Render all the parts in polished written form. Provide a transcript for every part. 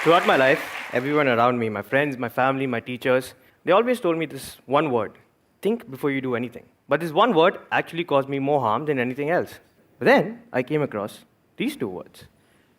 Throughout my life, everyone around me, my friends, my family, my teachers, they always told me this one word: think before you do anything. But this one word actually caused me more harm than anything else. But then I came across these two words.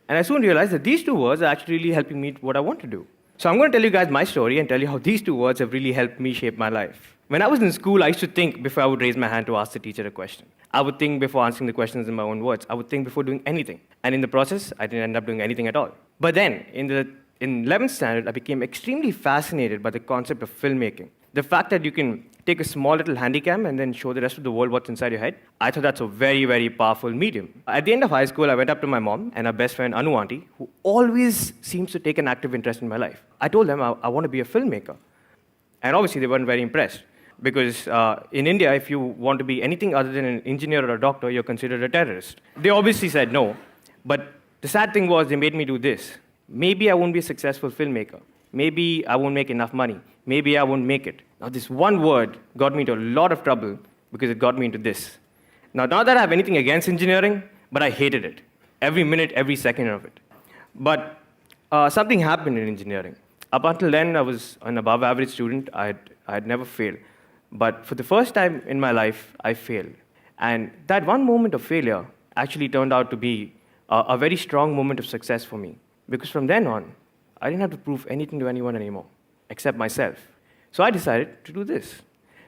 And I soon realized that these two words are actually really helping me what I want to do. So I'm going to tell you guys my story and tell you how these two words have really helped me shape my life. When I was in school, I used to think before I would raise my hand to ask the teacher a question. I would think before answering the questions in my own words. I would think before doing anything. And in the process, I didn't end up doing anything at all. But then, in 11th standard, I became extremely fascinated by the concept of filmmaking. The fact that you can take a small little handycam and then show the rest of the world what's inside your head, I thought that's a very, very powerful medium. At the end of high school, I went up to my mom and her best friend, Anu auntie, who always seems to take an active interest in my life. I told them I want to be a filmmaker. And obviously, they weren't very impressed. Because in India, if you want to be anything other than an engineer or a doctor, you're considered a terrorist. They obviously said no. But the sad thing was, they made me do this. Maybe I won't be a successful filmmaker. Maybe I won't make enough money. Maybe I won't make it. Now, this one word got me into a lot of trouble because it got me into this. Now, not that I have anything against engineering, but I hated it. Every minute, every second of it. But something happened in engineering. Up until then, I was an above-average student. I'd never failed. But for the first time in my life, I failed. And that one moment of failure actually turned out to be a very strong moment of success for me. Because from then on, I didn't have to prove anything to anyone anymore, except myself. So I decided to do this.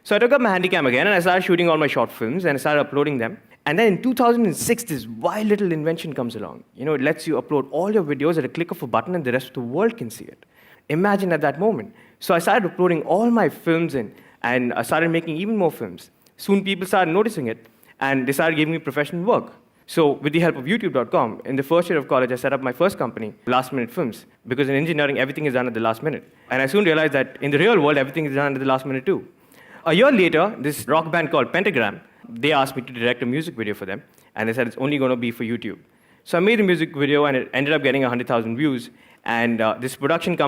So I took up my handycam again, and I started shooting all my short films, and I started uploading them. And then in 2006, this wild little invention comes along. It lets you upload all your videos at a click of a button, and the rest of the world can see it. Imagine at that moment. So I started uploading all my films in, and I started making even more films. Soon people started noticing it, and they started giving me professional work. So with the help of YouTube.com, in the first year of college, I set up my first company, Last Minute Films, because in engineering, everything is done at the last minute. And I soon realized that in the real world, everything is done at the last minute too. A year later, this rock band called Pentagram, they asked me to direct a music video for them, and they said it's only going to be for YouTube. So I made a music video, and it ended up getting 100,000 views, and this production company